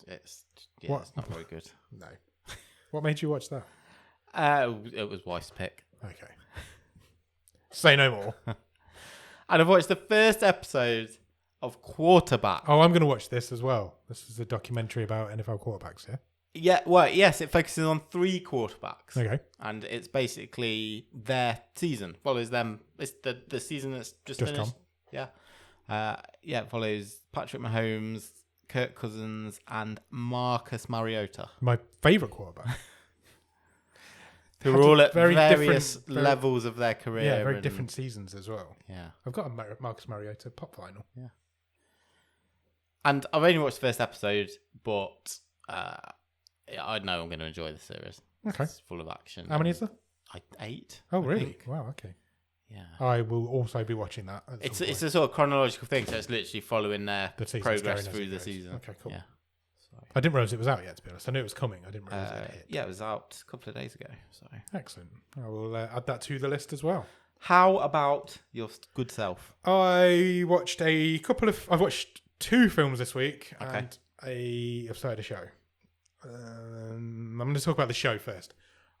it's not very good. No. What made you watch that? It was Wife's pick. Okay. Say no more. And I've watched the first episode of Quarterback. Oh, I'm going to watch this as well. This is a documentary about NFL quarterbacks, yeah? Yeah, well, yes, it focuses on 3 quarterbacks. Okay. And it's basically their season. Follows them. It's the season that's just finished. Gone. Yeah. It follows Patrick Mahomes, Kirk Cousins, and Marcus Mariota. My favourite quarterback. Who are all at very various different- levels of their career. Yeah, very and- different seasons as well. Yeah. I've got a Marcus Mariota pop vinyl. Yeah. And I've only watched the first episode, but I know I'm going to enjoy the series. Okay. It's full of action. How many is there? 8. Oh, I really? think. Wow, okay. Yeah. I will also be watching that. at It's some a point. sort of chronological thing, so it's literally following their The season's progress going as through it the goes. season. Okay, cool. Yeah. I didn't realise it was out yet, to be honest. I knew it was coming. I didn't realise it had hit. Yeah, it was out a couple of days ago. So, Excellent. I will add that to the list as well. how about your good self? I've watched 2 films this week Okay. and I've started a show. I'm going to talk about the show first.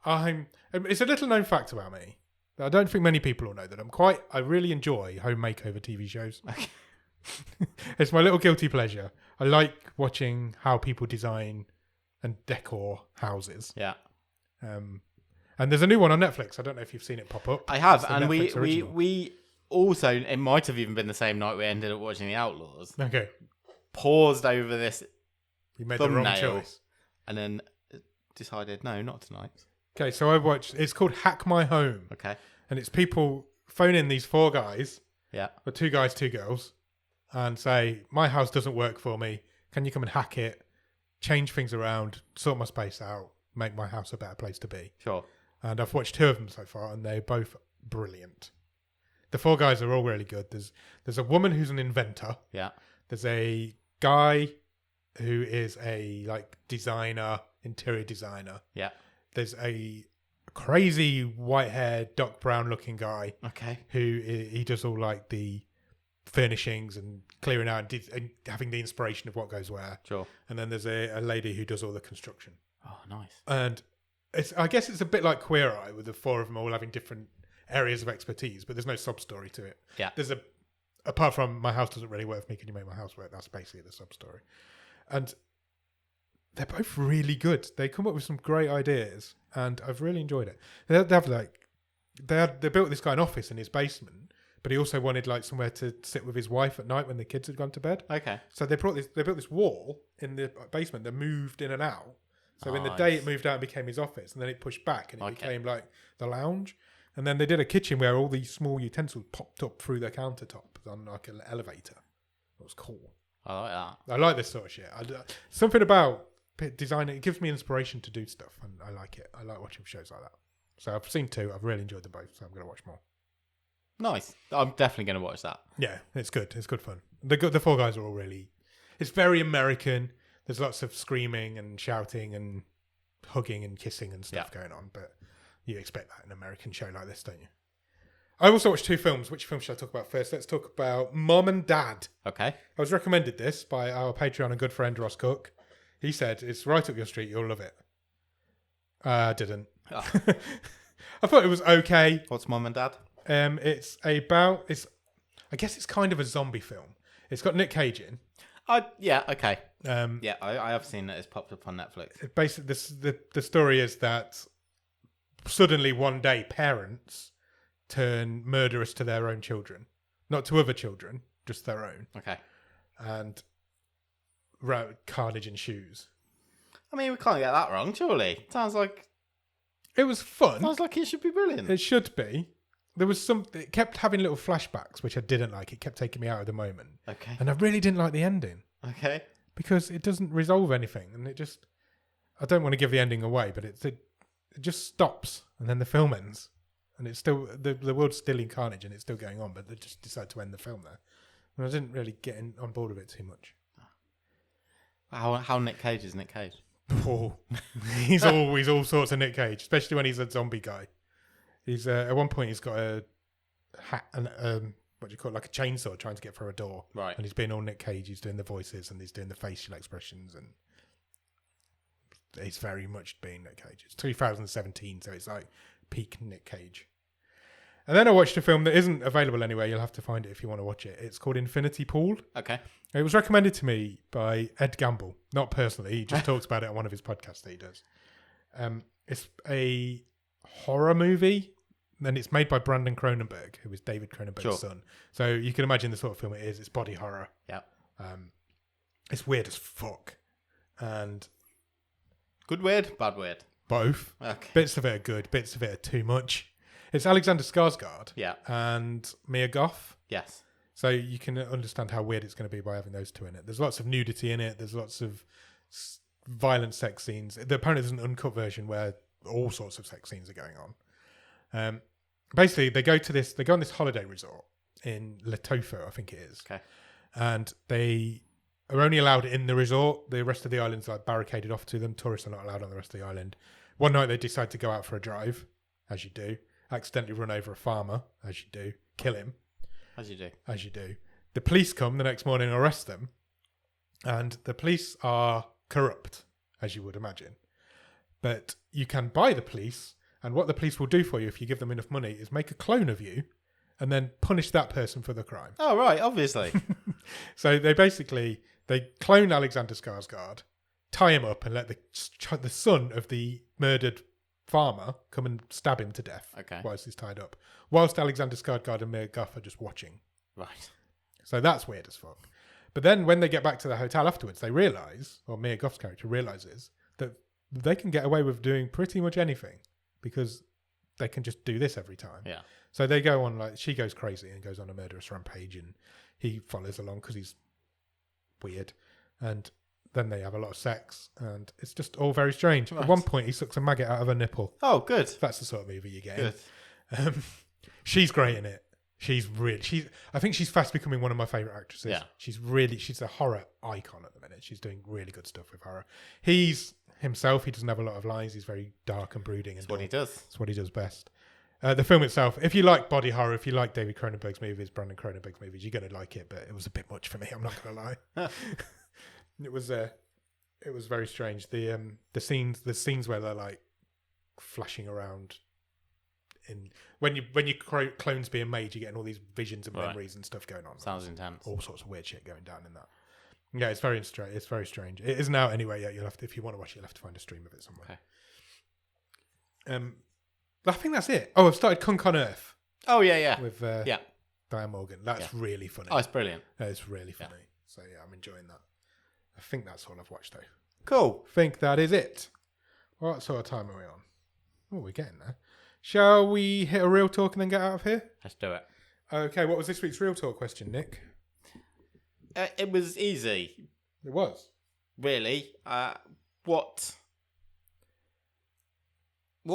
It's a little known fact about me. I don't think many people will know that I really enjoy home makeover TV shows. Okay. It's my little guilty pleasure. I like watching how people design and decor houses. Yeah. And there's a new one on Netflix. I don't know if you've seen it pop up. I have, It's the and Netflix we original. also, it might have even been the same night we ended up watching The Outlaws. Okay. Paused over this You made the wrong thumbnail choice. and then decided, no, not tonight. Okay, so I watched. It's called Hack My Home, Okay. and it's people phoning these 4 guys, Yeah. or 2 guys, 2 girls, and say, "My house doesn't work for me. Can you come and hack it, change things around, sort my space out, make my house a better place to be?" Sure. And I've watched 2 of them so far, and they're both brilliant. The 4 guys are all really good. There's a woman who's an inventor. Yeah. There's a guy who is a designer, interior designer. Yeah. There's a crazy white-haired, dark brown-looking guy Okay. who he does all the furnishings and clearing out and having the inspiration of what goes where. Sure. And then there's a lady who does all the construction. Oh, nice. And I guess it's a bit like Queer Eye, with the 4 of them all having different areas of expertise, but there's no sub-story to it. Yeah. Apart from my house doesn't really work for me, can you make my house work? That's basically the sub-story. And they're both really good. They come up with some great ideas, and I've really enjoyed it. They built this guy an office in his basement, but he also wanted somewhere to sit with his wife at night when the kids had gone to bed. Okay. So they built this wall in the basement that moved in and out. So in the Nice. day it moved out and became his office, and then it pushed back and it Okay. became the lounge. And then they did a kitchen where all these small utensils popped up through the countertop on an elevator. It was cool. I like that. I like this sort of shit. Something about designing, it gives me inspiration to do stuff, and I like it. I like watching shows like that. So I've seen 2. I've really enjoyed them both, so I'm going to watch more. Nice. I'm definitely going to watch that. Yeah, it's good. It's good fun. The 4 guys are all really... It's very American. There's lots of screaming and shouting and hugging and kissing and stuff going on, but you expect that in an American show like this, don't you? I also watched 2 films. Which film should I talk about first? Let's talk about Mum and Dad. Okay. I was recommended this by our Patreon and good friend Ross Cook. He said, it's right up your street, you'll love it. I didn't. Oh. I thought it was okay. What's Mum and Dad? I guess it's kind of a zombie film. It's got Nick Cage in. Yeah, okay. I have seen that it's popped up on Netflix. Basically, the story is that suddenly one day parents turn murderous to their own children. Not to other children, just their own. Okay. And carnage ensues. I mean, we can't get that wrong, surely. Sounds like It was fun. it should be brilliant. It should be. There was it kept having little flashbacks, which I didn't like. It kept taking me out of the moment. Okay. And I really didn't like the ending. Okay. Because it doesn't resolve anything. And it just... I don't want to give the ending away, but it just stops. And then the film ends. And it's still... The world's still in carnage and it's still going on, but they just decide to end the film there. And I didn't really get on board with it too much. How Nick Cage is Nick Cage? Oh, he's always all sorts of Nick Cage, especially when he's a zombie guy. He's at one point he's got a hat and what do you call it, like a chainsaw trying to get through a door. Right. And he's being all Nick Cage. He's doing the voices and he's doing the facial expressions, and he's very much being Nick Cage. It's 2017, so it's like peak Nick Cage. And then I watched a film that isn't available anywhere. You'll have to find it if you want to watch it. It's called Infinity Pool. Okay. It was recommended to me by Ed Gamble. Not personally. He just talks about it on one of his podcasts that he does. It's a horror movie. And it's made by Brandon Cronenberg, who is David Cronenberg's son. So you can imagine the sort of film it is. It's body horror. Yeah. It's weird as fuck. And good weird, bad weird. Both. Okay. Bits of it are good. Bits of it are too much. It's Alexander Skarsgård. Yeah. And Mia Goth. Yes. So you can understand how weird it's going to be by having those 2 in it. There's lots of nudity in it. There's lots of violent sex scenes. Apparently there's an uncut version where all sorts of sex scenes are going on. Basically, they go on this holiday resort in Letofo, I think it is. Okay. And they are only allowed in the resort. The rest of the island's barricaded off to them. Tourists are not allowed on the rest of the island. One night they decide to go out for a drive, as you do. Accidentally run over a farmer, as you do. Kill him. As you do. As you do. The police come the next morning and arrest them. And the police are corrupt, as you would imagine. But you can buy the police, and what the police will do for you if you give them enough money is make a clone of you and then punish that person for the crime. Oh, right, obviously. So they clone Alexander Skarsgård, tie him up, and let the son of the murdered farmer come and stab him to death. Okay. Whilst he's tied up, whilst Alexander Skarsgård and Mia Goth are just watching. Right. So that's weird as fuck. But then when they get back to the hotel afterwards, they realise, or Mia Goth's character realises, that they can get away with doing pretty much anything because they can just do this every time. Yeah. So they go on, like, she goes crazy and goes on a murderous rampage, and he follows along because he's weird. And then they have a lot of sex, and it's just all very strange. Right. At one point, he sucks a maggot out of her nipple. Oh, good. That's the sort of movie you get. Good. She's great in it. I think she's fast becoming one of my favourite actresses. Yeah. She's a horror icon at the minute. She's doing really good stuff with horror. He doesn't have a lot of lines. He's very dark and brooding. That's what he does. That's what he does best. The film itself, if you like body horror, if you like David Cronenberg's movies, Brandon Cronenberg's movies, you're going to like it, but it was a bit much for me. I'm not going to lie. It was very strange. The scenes where they're like flashing around when your clone's being made, you're getting all these visions and memories and stuff going on. Sounds intense. All sorts of weird shit going down in that. Yeah, it's very strange. It's very strange. It isn't out anyway yet. If you want to watch it, you'll have to find a stream of it somewhere. Okay. I think that's it. Oh, I've started Kunk on Earth. Oh yeah. With Diane Morgan. That's really funny. Oh, it's brilliant. It's really funny. Yeah. So yeah, I'm enjoying that. I think that's all I've watched though. Cool. I think that is it. What sort of time are we on? Oh, we're getting there. Shall we hit a real talk and then get out of here? Let's do it. Okay, what was this week's real talk question, Nick? It was easy. It was. Really? What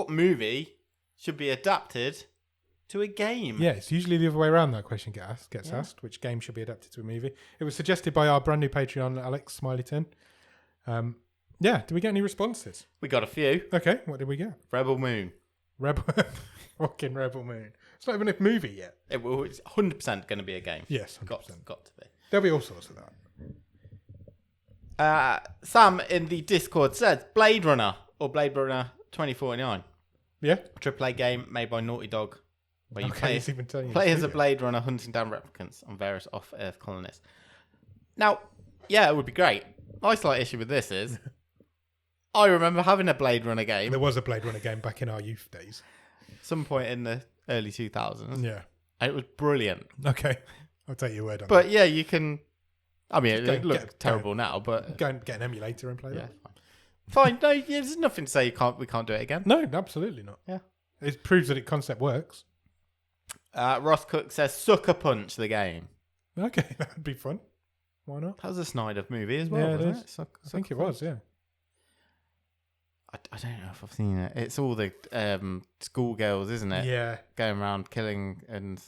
movie should be adapted to a game? Yeah, it's usually the other way around that question gets asked. Which game should be adapted to a movie? It was suggested by our brand new Patreon, Alex Smileyton. Did we get any responses? We got a few. Okay, what did we get? Rebel Moon. Fucking Rebel Moon. It's not even a movie yet. It's 100% going to be a game. Yes, 100%. Got to be. There'll be all sorts of that. Sam in the Discord says Blade Runner or Blade Runner 2049. Yeah. AAA game made by Naughty Dog where you play as a Blade Runner hunting down replicants on various off-Earth colonies. Now, yeah, it would be great. My slight issue with this is I remember having a Blade Runner game. There was a Blade Runner game back in our youth days. Some point in the early 2000s. Yeah. And it was brilliant. Okay. I'll take your word on that. But yeah, you can... I mean, it looks terrible now, but... Go and get an emulator and play that. Fine. No, there's nothing to say we can't do it again. No, absolutely not. Yeah. It proves that concept works. Ross Cook says Sucker Punch, the game. Okay, that'd be fun. Why not? That was a Snyder movie as well, wasn't it? I think it was, yeah. I don't know if I've seen it. It's all the schoolgirls, isn't it? Yeah. Going around killing and...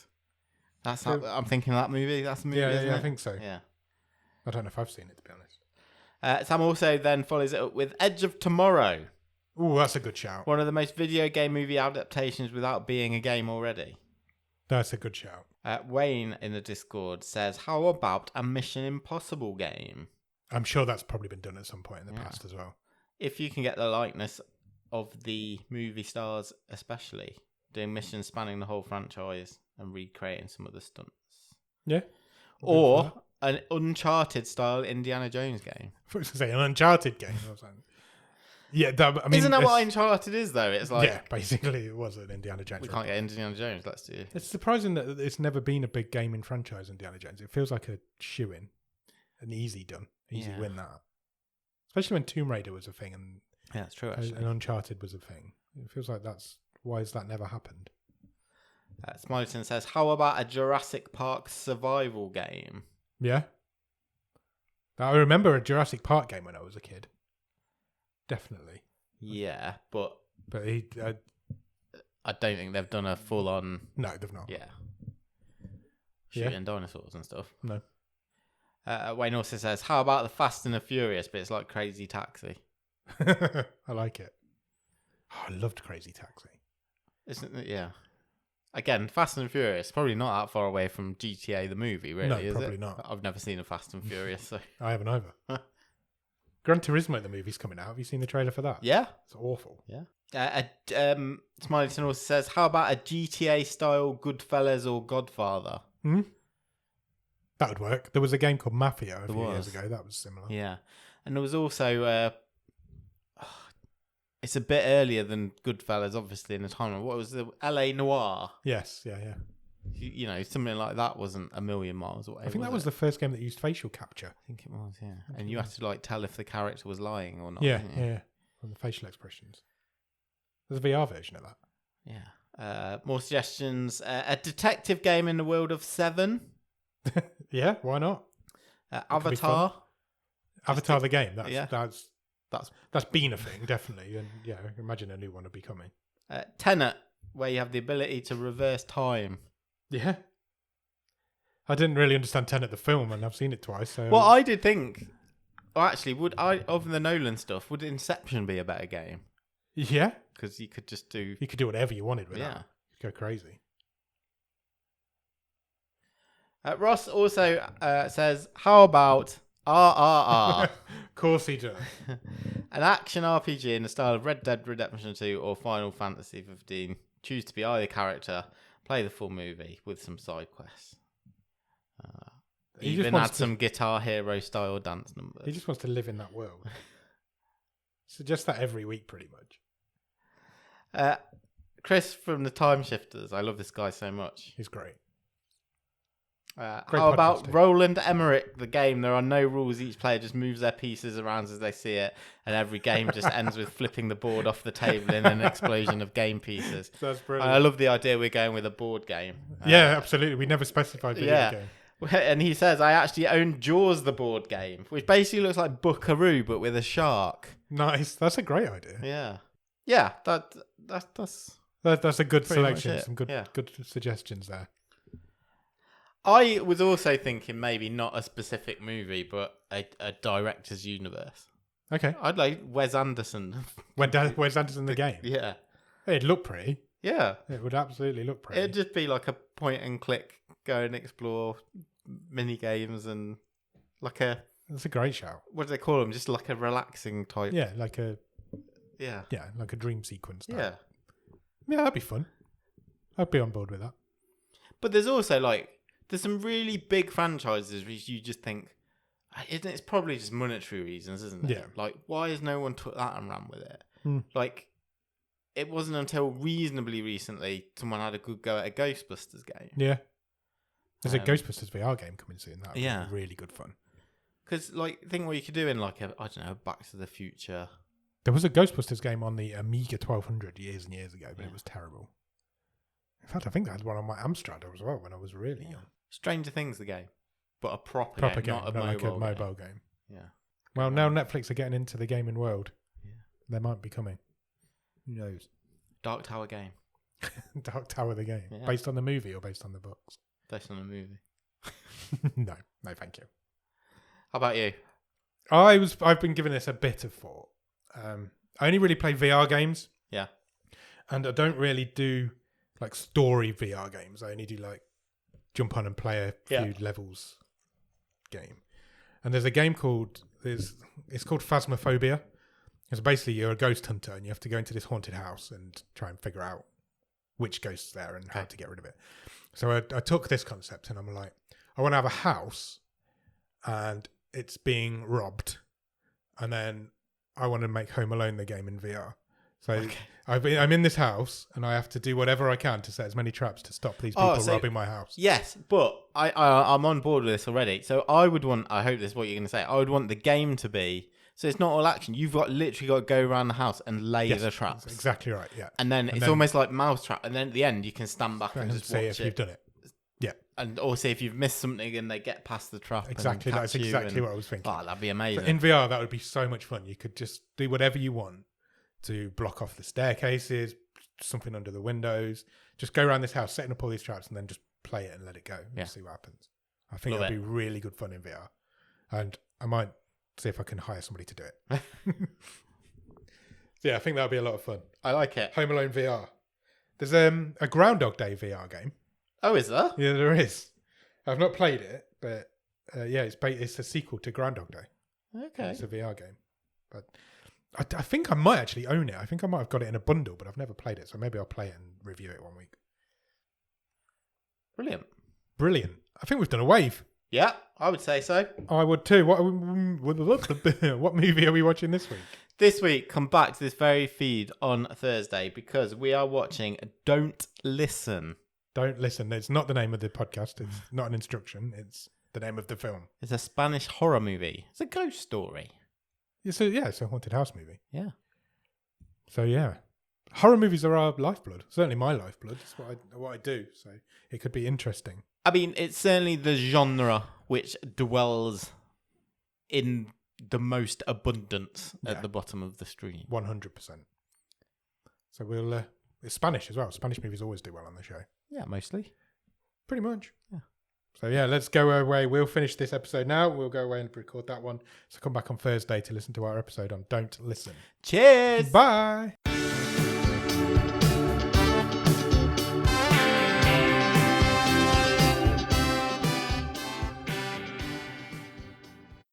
I'm thinking of that movie. That's the movie, isn't it? I think so. Yeah. I don't know if I've seen it, to be honest. Sam also then follows it up with Edge of Tomorrow. Ooh, that's a good shout. One of the most video game movie adaptations without being a game already. That's a good shout. Wayne in the Discord says, how about a Mission Impossible game? I'm sure that's probably been done at some point in the past as well. If you can get the likeness of the movie stars especially, doing missions spanning the whole franchise and recreating some of the stunts. Yeah. Or an Uncharted-style Indiana Jones game. I was going to say an Uncharted game. Yeah, isn't that what Uncharted is, though? It's like... Yeah, basically it was an Indiana Jones. We can't get Indiana Jones, let's do it. It's surprising that it's never been a big gaming franchise, Indiana Jones. It feels like a shoe-in. An easy win that. Especially when Tomb Raider was a thing and that's true, actually. And Uncharted was a thing. It feels like why has that never happened? Smileyton says, how about a Jurassic Park survival game? Yeah. I remember a Jurassic Park game when I was a kid. Definitely. Yeah, but I don't think they've done a full-on... No, they've not. Yeah. Shooting dinosaurs and stuff. No. Wayne also says, how about the Fast and the Furious, but it's like Crazy Taxi? I like it. Oh, I loved Crazy Taxi. Isn't it? Yeah. Again, Fast and Furious, probably not that far away from GTA the movie, really, no, is it? probably not. I've never seen a Fast and Furious, so... I haven't either. Gran Turismo, the movie's coming out. Have you seen the trailer for that? Yeah. It's awful. Yeah. Smileyton also says, how about a GTA-style Goodfellas or Godfather? That would work. There was a game called Mafia a There few years was. ago. That was similar. Yeah. And there was also... it's a bit earlier than Goodfellas, obviously, in the timeline. What was the LA Noir? Yes, yeah. You know, something like that wasn't a million miles away. I think that was the first game that used facial capture. I think it was, yeah. And you had to like tell if the character was lying or not. Yeah, didn't you? yeah. From the facial expressions. There's a VR version of that. Yeah. More suggestions. A detective game in the world of Seven. Yeah, why not? Avatar. Avatar the game. That's been a thing, definitely. And yeah, I can imagine a new one will be coming. Tenet, where you have the ability to reverse time. Yeah. I didn't really understand Tenet the film, and I've seen it twice. So Well, I did think. Well, actually, other than the Nolan stuff, would Inception be a better game? Yeah, Because you could just do. you could do whatever you wanted with Yeah. that. You could go crazy. Ross also says, "How about RRR?" Of course he does. An action RPG in the style of Red Dead Redemption 2 or Final Fantasy 15. Choose to be either character. Play the full movie with some side quests. He just Even wants add some Guitar Hero style dance numbers. He just wants to live in that world. Suggest that every week, pretty much. Chris from the Time Shifters. I love this guy so much. He's great. How about Roland Emmerich, the game? There are no rules. Each player just moves their pieces around as they see it, and every game just ends with flipping the board off the table in an explosion of game pieces. That's brilliant. I love the idea we're going with a board game. Yeah, absolutely. We never specified video game. And he says, I actually own Jaws, the board game, which basically looks like Buckaroo, but with a shark. Nice. That's a great idea. Yeah. Yeah, That's a good pretty much selection. it. Some good Yeah. good suggestions there. I was also thinking maybe not a specific movie, but a director's universe. Okay. I'd like Wes Anderson. Where's Anderson the game? Yeah. It'd look pretty. Yeah. It would absolutely look pretty. It'd just be like a point and click, go and explore mini games and like That's a great shout. what do they call them? Just like a relaxing type. Yeah, like a dream sequence. Type. Yeah. Yeah, that'd be fun. I'd be on board with that. But there's also there's some really big franchises which you just think, it's probably just monetary reasons, isn't it? Yeah. Like, why has no one took that and ran with it? Hmm. Like, it wasn't until reasonably recently someone had a good go at a Ghostbusters game. Yeah. There's a Ghostbusters VR game coming soon. That would Yeah. be really good fun. Because, think what you could do in, I don't know, Back to the Future. There was a Ghostbusters game on the Amiga 1200 years and years ago, but it was terrible. In fact, I think I had one on my Amstrad as well when I was really young. Stranger Things, the game. But a proper game, not like a mobile mobile game. Yeah. Well, now Netflix are getting into the gaming world. Yeah. They might be coming. Who knows? Dark Tower game. Dark Tower the game. Yeah. Based on the movie or based on the books? Based on a movie. No, thank you. How about you? I've been giving this a bit of thought. I only really play VR games. Yeah. And I don't really do story VR games. I only do jump on and play a few levels game. And there's a game it's called Phasmophobia. It's basically you're a ghost hunter and you have to go into this haunted house and try and figure out which ghost's there and how to get rid of it. So I took this concept and I'm like, I want to have a house and it's being robbed, and then I want to make Home Alone the game in VR. So I'm in this house and I have to do whatever I can to set as many traps to stop these people robbing my house. Yes, but I'm on board with this already. So I hope this is what you're going to say. I would want the game to be, so it's not all action. You've literally got to go around the house and lay the traps. That's exactly right, yeah. And then it's almost like Mousetrap. And then at the end, you can stand back and just see watch if you've done it. Yeah. And also if you've missed something and they get past the trap. Exactly, and that's exactly what I was thinking. Oh, that'd be amazing. But in VR, that would be so much fun. You could just do whatever you want to block off the staircases, something under the windows. Just go around this house, setting up all these traps, and then just play it and let it go and see what happens. I think that'd be really good fun in VR. And I might see if I can hire somebody to do it. Yeah, I think that would be a lot of fun. I like it. Home Alone VR. There's a Groundhog Day VR game. Oh, is there? Yeah, there is. I've not played it, but it's a sequel to Groundhog Day. Okay. It's a VR game. But I think I might actually own it. I think I might have got it in a bundle, but I've never played it. So maybe I'll play it and review it one week. Brilliant. Brilliant. I think we've done a wave. Yeah, I would say so. I would too. What movie are we watching this week? This week, come back to this very feed on Thursday because we are watching Don't Listen. Don't Listen. It's not the name of the podcast. It's not an instruction. It's the name of the film. It's a Spanish horror movie. It's a ghost story. It's a haunted house movie. Yeah. So yeah, horror movies are our lifeblood. Certainly my lifeblood. It's what I do. So it could be interesting. I mean, it's certainly the genre which dwells in the most abundance at the bottom of the stream. 100%. So we'll. It's Spanish as well. Spanish movies always do well on the show. Yeah, mostly. Pretty much. Yeah. So yeah, let's go away. We'll finish this episode now. We'll go away and record that one. So come back on Thursday to listen to our episode on Don't Listen. Cheers. Bye.